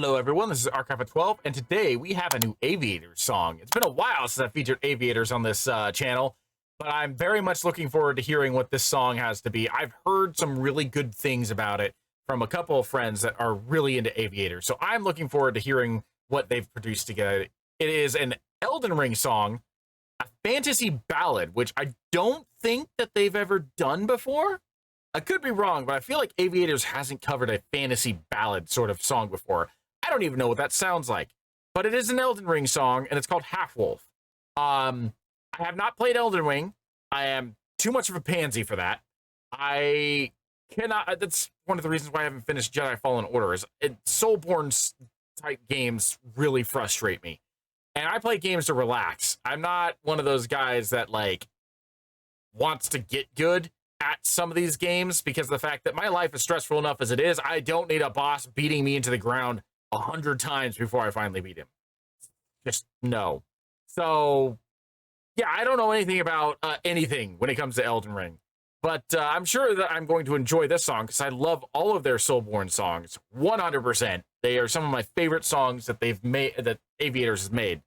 Hello everyone, this is Archive of 12, and today we have a new Aviators song. It's been a while since I've featured Aviators on this channel, but I'm very much looking forward to hearing what this song has to be. I've heard some really good things about it from a couple of friends that are really into Aviators, so I'm looking forward to hearing what they've produced together. It is an Elden Ring song, a fantasy ballad, which I don't think that they've ever done before. I could be wrong, but I feel like Aviators hasn't covered a fantasy ballad sort of song before. I don't even know what that sounds like, but it is an Elden Ring song, and it's called Halfwolf. I have not played Elden Ring. I am too much of a pansy for that. I cannot. That's one of the reasons why I haven't finished Jedi Fallen Order. Is Soulborne type games really frustrate me, and I play games to relax. I'm not one of those guys that like wants to get good at some of these games because of the fact that my life is stressful enough as it is. I don't need a boss beating me into the ground 100 times before I finally beat him. Just no. So yeah, I don't know anything about anything when it comes to Elden Ring, but I'm sure that I'm going to enjoy this song because I love all of their Soulborne songs 100%. They are some of my favorite songs that they've made, that Aviators has made.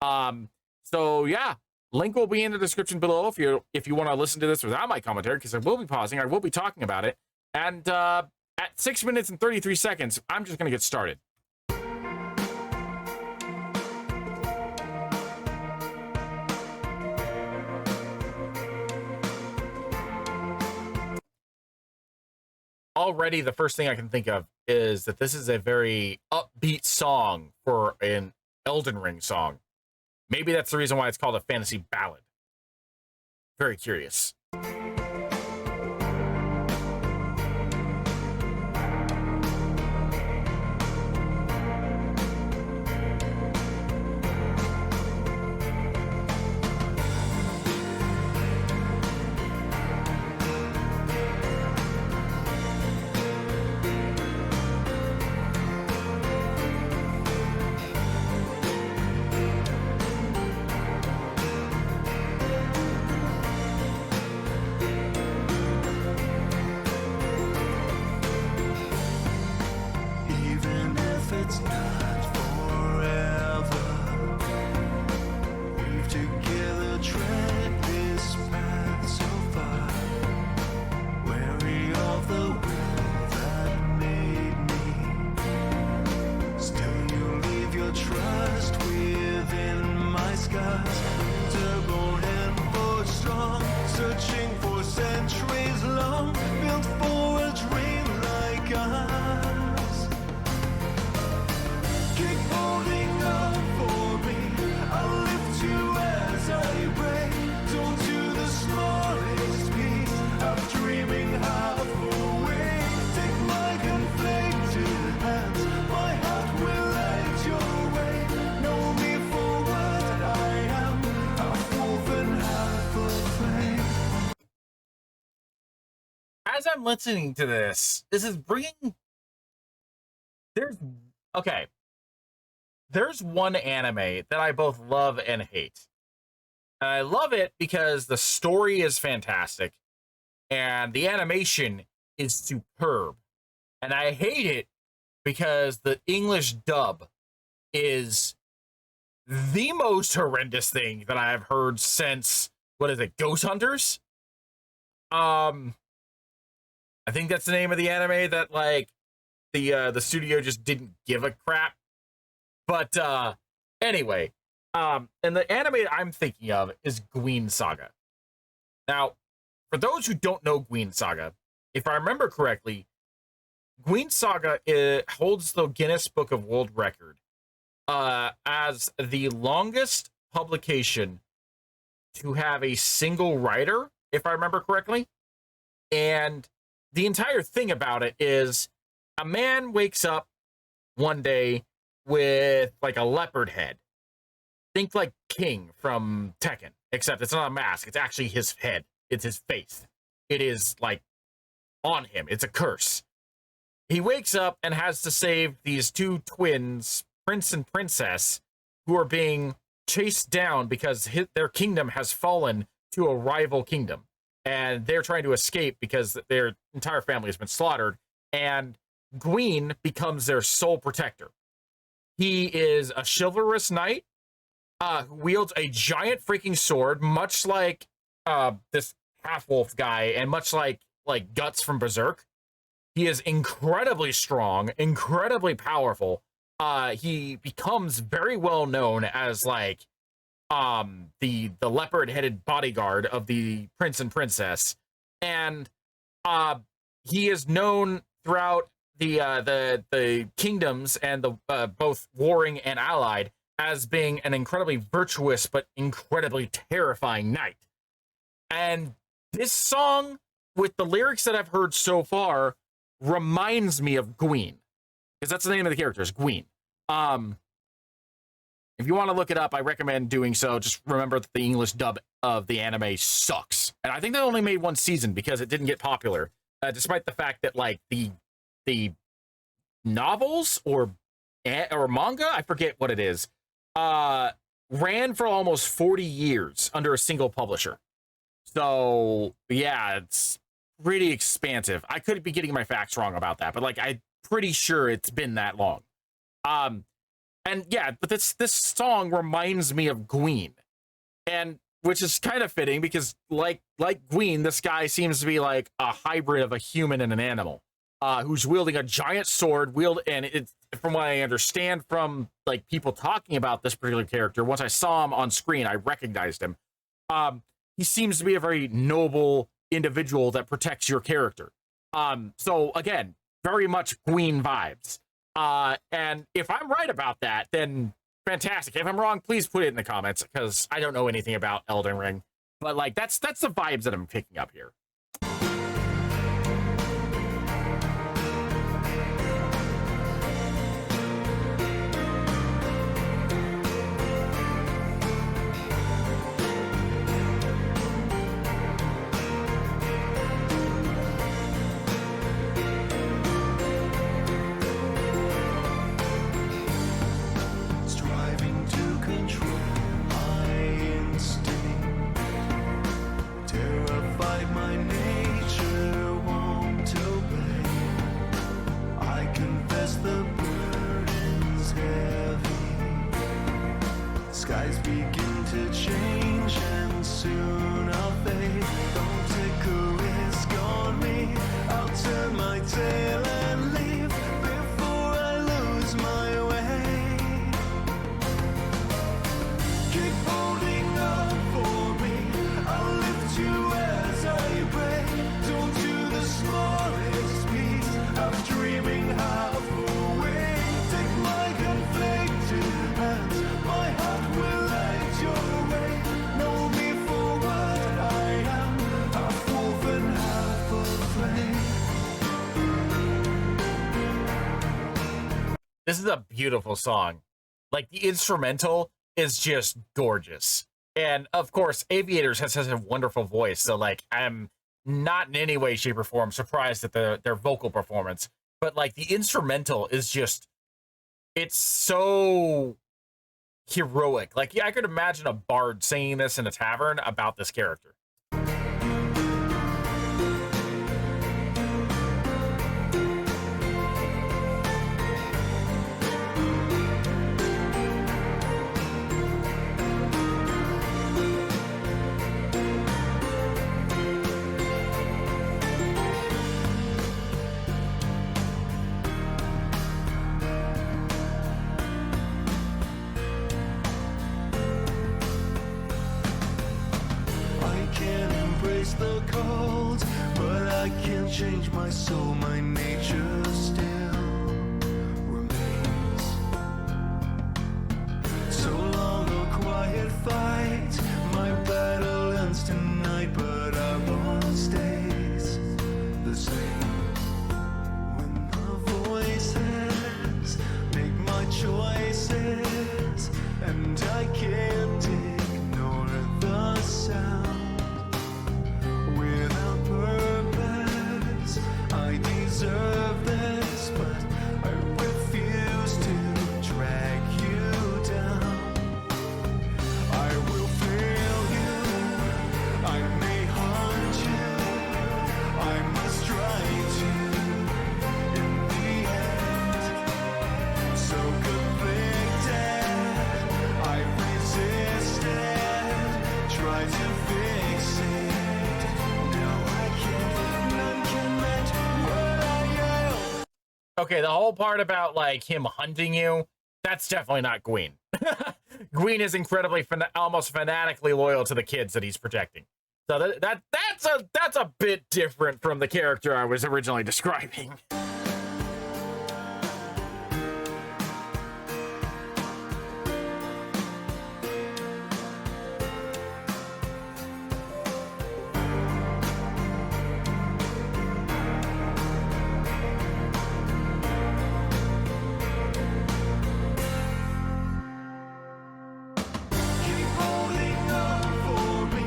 So yeah, link will be in the description below if you want to listen to this without my commentary, because I will be pausing. I will be talking about it. And at 6 minutes and 33 seconds, I'm just going to get started. Already, the first thing I can think of is that this is a very upbeat song for an Elden Ring song. Maybe that's the reason why it's called a fantasy ballad. Very curious. It's not forever. We've together tread this path so far, wary of the will that made me. Still you leave your trust within my scars. Turbo and forged strong, searching for centuries long, built for a dream like ours. Keep holding on for me. I'll lift you as I pray. Don't do the smallest piece. I'm dreaming half away. Take my conflicted hands. My heart will light your way. Know me for what I am. Half wolf and half afraid. As I'm listening to this is bringing. Okay. There's one anime that I both love and hate. And I love it because the story is fantastic and the animation is superb. And I hate it because the English dub is the most horrendous thing that I've heard since, what is it, Ghost Hunters? I think that's the name of the anime that like the studio just didn't give a crap. But anyway, and the anime I'm thinking of is Gween Saga. Now, for those who don't know Gween Saga, if I remember correctly, Gween Saga holds the Guinness Book of World Record as the longest publication to have a single writer, if I remember correctly. And the entire thing about it is a man wakes up one day with like a leopard head. Think like King from Tekken, except it's not a mask. It's actually his head. It's his face. It is like on him. It's a curse. He wakes up and has to save these two twins, Prince and Princess, who are being chased down because their kingdom has fallen to a rival kingdom. And they're trying to escape because their entire family has been slaughtered. And Gween becomes their sole protector. He is a chivalrous knight who wields a giant freaking sword, much like this Halfwolf guy, and much like Guts from Berserk. He is incredibly strong, incredibly powerful. He becomes very well known as like the leopard-headed bodyguard of the prince and princess, and he is known throughout the kingdoms and the both warring and allied as being an incredibly virtuous but incredibly terrifying knight. And this song, with the lyrics that I've heard so far, reminds me of Gwyn, because that's the name of the character, is Gwyn. If you want to look it up, I recommend doing so. Just remember that the English dub of the anime sucks, and I think they only made one season because it didn't get popular, despite the fact that like the novels or manga, I forget what it is, ran for almost 40 years under a single publisher. So yeah, it's pretty expansive. I could be getting my facts wrong about that, but like I'm pretty sure it's been that long. And yeah, but this song reminds me of Gwyn, and which is kind of fitting because like Gwyn, this guy seems to be like a hybrid of a human and an animal, who's wielding a giant sword. And it's, from what I understand from like people talking about this particular character, once I saw him on screen, I recognized him. He seems to be a very noble individual that protects your character. So again, very much Gwyn vibes. And if I'm right about that, then fantastic. If I'm wrong, please put it in the comments, because I don't know anything about Elden Ring. But like that's the vibes that I'm picking up here. Striving to control my instinct, terrified my nature won't obey. I confess the burden's heavy. Skies begin to change and soon I'll fade. Don't take a risk on me, I'll turn my tail and leave before I lose my way. Keep holding on for me, I'll lift you as I break. Don't do the smallest piece of dreaming half awake. Take my conflicted hands, my heart will light your way. Know me for what I am, half wolf and half afraid. This is a beautiful song. Like the instrumental is just gorgeous. And of course, Aviators has such a wonderful voice. So like I'm not in any way, shape, or form surprised at their vocal performance. But like the instrumental is just, it's so heroic. Like yeah, I could imagine a bard singing this in a tavern about this character. I can't embrace the cold, but I can't change my soul. My nature still remains. So long a quiet fight, my battle ends tonight, but our bond stays the same. When the voices make my choices, and I can't ignore the sound. Without purpose, I deserve this, but I refuse to drag you down. I try to fix it. Now I can't, none can mend what I am. Okay, the whole part about like him hunting you, that's definitely not Gwyn. Gwyn is incredibly almost fanatically loyal to the kids that he's protecting. So that's a bit different from the character I was originally describing. Keep holding on for me.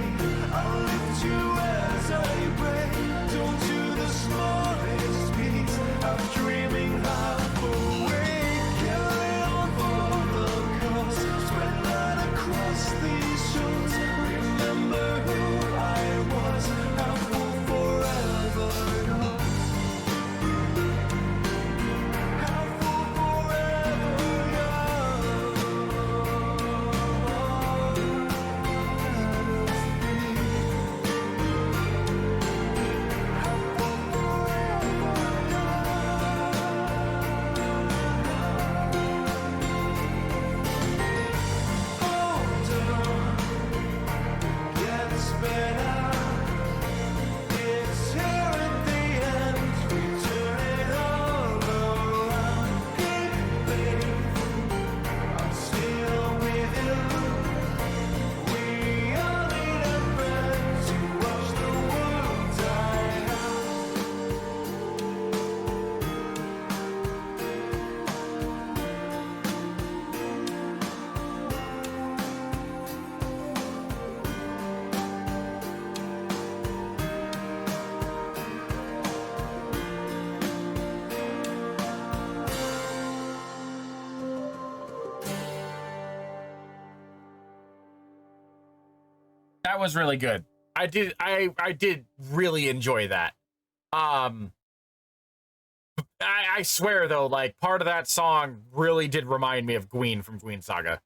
I'll lift you as I break. Don't do the smallest piece. I'm dreaming half awake. Carry on for the cause. Spread light across these shores. Remember who I was. Halfwolf forever yours. Halfwolf forever yours. Gets better. It's here at the end. We turn it all around. Hey, babe, I'm still with you. We all need a friend to watch the world die out. That was really good. I did really enjoy that. I swear though, like part of that song really did remind me of Gwyn from Gwyn Saga.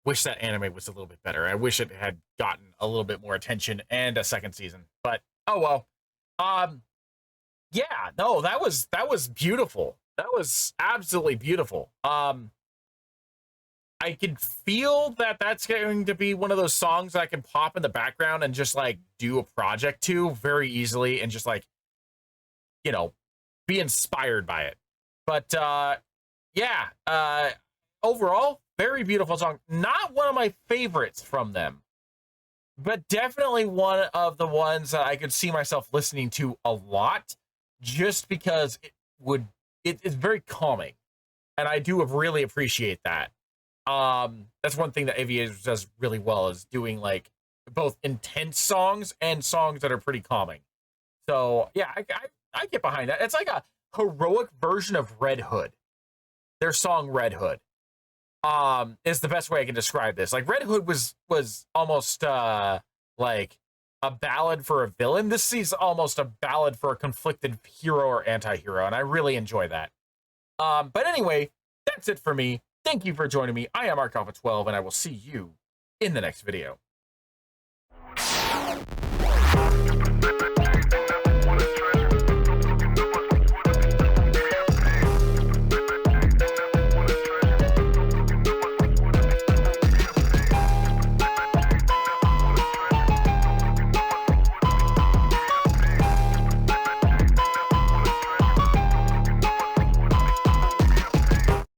Wish that anime was a little bit better. I wish it had gotten a little bit more attention and a second season. But oh well. Yeah, no, that was beautiful. That was absolutely beautiful. I can feel that that's going to be one of those songs that I can pop in the background and just like do a project to very easily and just like, you know, be inspired by it. But yeah, overall, very beautiful song. Not one of my favorites from them, but definitely one of the ones that I could see myself listening to a lot just because it's very calming. And I do really appreciate that. That's one thing that Aviators does really well, is doing like both intense songs and songs that are pretty calming. So yeah, I get behind that. It's like a heroic version of Red Hood. Their song Red Hood is the best way I can describe this. Like Red Hood was almost like a ballad for a villain. This is almost a ballad for a conflicted hero or anti-hero, and I really enjoy that. But anyway, that's it for me. Thank you for joining me. I am Ark Alpha 12, and I will see you in the next video.